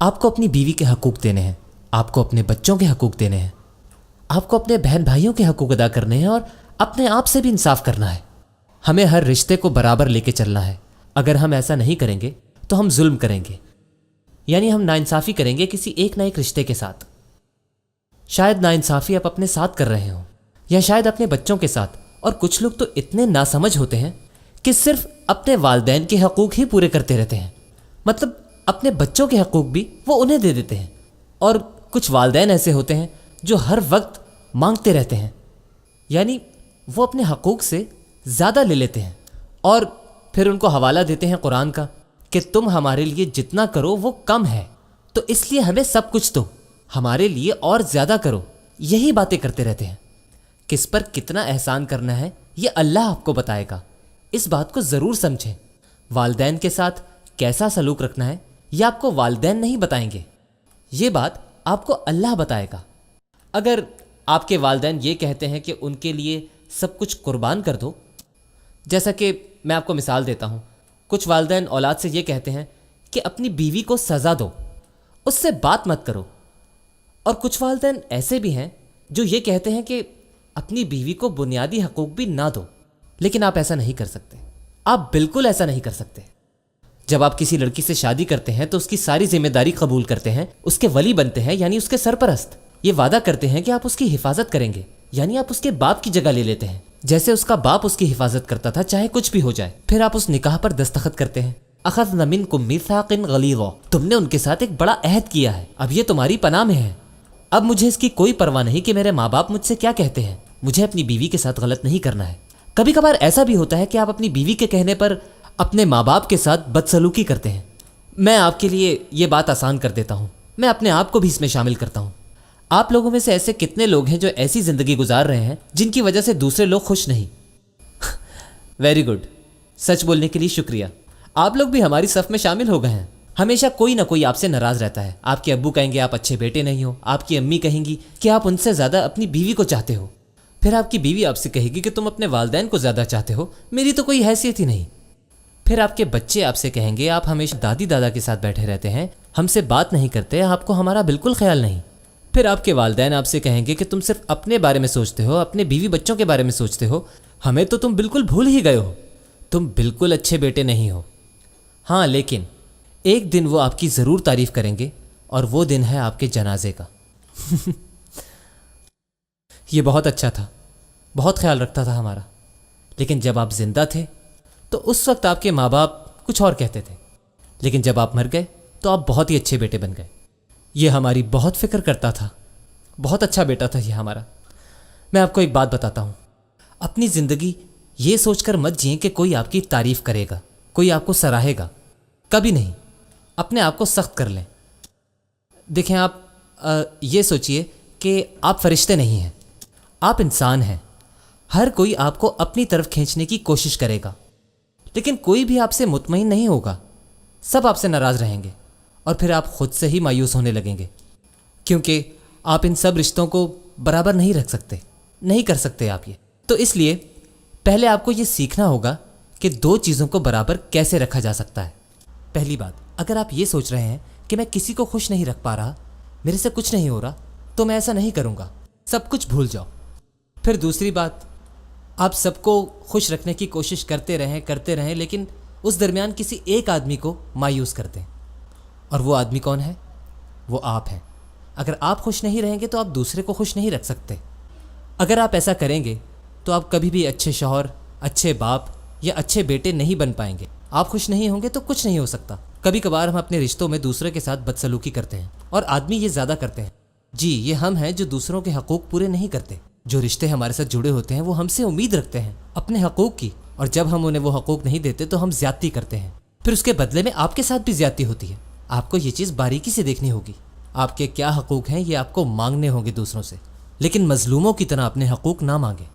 آپ کو اپنی بیوی کے حقوق دینے ہیں، آپ کو اپنے بچوں کے حقوق دینے ہیں، آپ کو اپنے بہن بھائیوں کے حقوق ادا کرنے ہیں اور اپنے آپ سے بھی انصاف کرنا ہے۔ ہمیں ہر رشتے کو برابر لے کے چلنا ہے۔ اگر ہم ایسا نہیں کریں گے تو ہم ظلم کریں گے، یعنی ہم ناانصافی کریں گے کسی ایک نہ ایک رشتے کے ساتھ۔ شاید ناانصافی آپ اپنے ساتھ کر رہے ہوں یا شاید اپنے بچوں کے ساتھ، اور کچھ لوگ تو اتنے ناسمجھ ہوتے ہیں کہ صرف اپنے والدین کے حقوق ہی پورے کرتے رہتے ہیں، مطلب اپنے بچوں کے حقوق بھی وہ انہیں دے دیتے ہیں۔ اور کچھ والدین ایسے ہوتے ہیں جو ہر وقت مانگتے رہتے ہیں، یعنی وہ اپنے حقوق سے زیادہ لے لیتے ہیں اور پھر ان کو حوالہ دیتے ہیں قرآن کا کہ تم ہمارے لیے جتنا کرو وہ کم ہے، تو اس لیے ہمیں سب کچھ دو، ہمارے لیے اور زیادہ کرو۔ یہی باتیں کرتے رہتے ہیں۔ کس پر کتنا احسان کرنا ہے یہ اللہ آپ کو بتائے گا، اس بات کو ضرور سمجھیں۔ والدین کے ساتھ کیسا سلوک رکھنا ہے یہ آپ کو والدین نہیں بتائیں گے، یہ بات آپ کو اللہ بتائے گا۔ اگر آپ کے والدین یہ کہتے ہیں کہ ان کے لیے سب کچھ قربان کر دو، جیسا کہ میں آپ کو مثال دیتا ہوں، کچھ والدین اولاد سے یہ کہتے ہیں کہ اپنی بیوی کو سزا دو، اس سے بات مت کرو، اور کچھ والدین ایسے بھی ہیں جو یہ کہتے ہیں کہ اپنی بیوی کو بنیادی حقوق بھی نہ دو۔ لیکن آپ ایسا نہیں کر سکتے، آپ بالکل ایسا نہیں کر سکتے۔ جب آپ کسی لڑکی سے شادی کرتے ہیں تو اس کی ساری ذمہ داری قبول کرتے ہیں، اس کے ولی بنتے ہیں یعنی اس کے سرپرست، یہ وعدہ کرتے ہیں کہ آپ اس کی حفاظت کریں گے، یعنی آپ اس کے باپ کی جگہ لے لیتے ہیں، جیسے اس کا باپ اس کی حفاظت کرتا تھا چاہے کچھ بھی ہو جائے۔ پھر آپ اس نکاح پر دستخط کرتے ہیں۔ اخذنا منکم میثاقا غلیظا، تم نے ان کے ساتھ ایک بڑا عہد کیا ہے، اب یہ تمہاری پناہ میں ہے۔ اب مجھے اس کی کوئی پرواہ نہیں کہ میرے ماں باپ مجھ سے کیا کہتے ہیں، مجھے اپنی بیوی کے ساتھ غلط نہیں کرنا ہے۔ کبھی کبھار ایسا بھی ہوتا ہے کہ آپ اپنی بیوی کے کہنے پر اپنے ماں باپ کے ساتھ بدسلوکی کرتے ہیں۔ میں آپ کے لیے یہ بات آسان کر دیتا ہوں، میں اپنے آپ کو بھی اس میں شامل کرتا ہوں۔ آپ لوگوں میں سے ایسے کتنے لوگ ہیں جو ایسی زندگی گزار رہے ہیں جن کی وجہ سے دوسرے لوگ خوش نہیں؟ ویری گڈ، سچ بولنے کے لیے شکریہ، آپ لوگ بھی ہماری صف میں شامل ہو گئے ہیں۔ ہمیشہ کوئی نہ کوئی آپ سے ناراض رہتا ہے۔ آپ کے ابو کہیں گے آپ اچھے بیٹے نہیں ہو، آپ کی امی کہیں گی کہ آپ ان سے زیادہ اپنی بیوی کو چاہتے ہو، پھر آپ کی بیوی آپ سے کہے گی کہ تم اپنے والدین کو زیادہ چاہتے ہو، میری تو کوئی حیثیت ہی نہیں۔ پھر آپ کے بچے آپ سے کہیں گے آپ ہمیشہ دادی دادا کے ساتھ بیٹھے رہتے ہیں، ہم سے بات نہیں کرتے، آپ کو ہمارا بالکل خیال نہیں۔ پھر آپ کے والدین آپ سے کہیں گے کہ تم صرف اپنے بارے میں سوچتے ہو، اپنے بیوی بچوں کے بارے میں سوچتے ہو، ہمیں تو تم بالکل بھول ہی گئے ہو، تم بالکل اچھے بیٹے نہیں ہو۔ ہاں، لیکن ایک دن وہ آپ کی ضرور تعریف کریں گے، اور وہ دن ہے آپ کے جنازے کا۔ یہ بہت اچھا تھا، بہت خیال رکھتا تھا ہمارا، لیکن جب آپ زندہ تھے تو اس وقت آپ کے ماں باپ کچھ اور کہتے تھے، لیکن جب آپ مر گئے تو آپ بہت ہی اچھے بیٹے بن گئے۔ یہ ہماری بہت فکر کرتا تھا، بہت اچھا بیٹا تھا یہ ہمارا۔ میں آپ کو ایک بات بتاتا ہوں، اپنی زندگی یہ سوچ کر مت جئیں کہ کوئی آپ کی تعریف کرے گا، کوئی آپ کو سراہے گا، کبھی نہیں۔ اپنے آپ کو سخت کر لیں۔ دیکھیں، آپ یہ سوچئے کہ آپ فرشتے نہیں ہیں، آپ انسان ہیں۔ ہر کوئی آپ کو اپنی طرف کھینچنے کی کوشش کرے گا، لیکن کوئی بھی آپ سے مطمئن نہیں ہوگا، سب آپ سے ناراض رہیں گے، اور پھر آپ خود سے ہی مایوس ہونے لگیں گے، کیونکہ آپ ان سب رشتوں کو برابر نہیں رکھ سکتے، نہیں کر سکتے آپ یہ۔ تو اس لیے پہلے آپ کو یہ سیکھنا ہوگا کہ دو چیزوں کو برابر کیسے رکھا جا سکتا ہے۔ پہلی بات، اگر آپ یہ سوچ رہے ہیں کہ میں کسی کو خوش نہیں رکھ پا رہا، میرے سے کچھ نہیں ہو رہا، تو میں ایسا نہیں کروں گا، سب کچھ بھول جاؤ۔ پھر دوسری بات، آپ سب کو خوش رکھنے کی کوشش کرتے رہیں، لیکن اس درمیان کسی ایک آدمی کو مایوس کر دیں، اور وہ آدمی کون ہے؟ وہ آپ ہیں۔ اگر آپ خوش نہیں رہیں گے تو آپ دوسرے کو خوش نہیں رکھ سکتے۔ اگر آپ ایسا کریں گے تو آپ کبھی بھی اچھے شوہر، اچھے باپ یا اچھے بیٹے نہیں بن پائیں گے۔ آپ خوش نہیں ہوں گے تو کچھ نہیں ہو سکتا۔ کبھی کبھار ہم اپنے رشتوں میں دوسرے کے ساتھ بدسلوکی کرتے ہیں، اور آدمی یہ زیادہ کرتے ہیں۔ جی، یہ ہم ہیں جو دوسروں کے حقوق پورے نہیں کرتے۔ جو رشتے ہمارے ساتھ جڑے ہوتے ہیں وہ ہم سے امید رکھتے ہیں اپنے حقوق کی، اور جب ہم انہیں وہ حقوق نہیں دیتے تو ہم زیادتی کرتے ہیں، پھر اس کے بدلے میں آپ کے ساتھ بھی زیادتی ہوتی ہے۔ آپ کو یہ چیز باریکی سے دیکھنی ہوگی۔ آپ کے کیا حقوق ہیں یہ آپ کو مانگنے ہوں گے دوسروں سے، لیکن مظلوموں کی طرح اپنے حقوق نہ مانگیں۔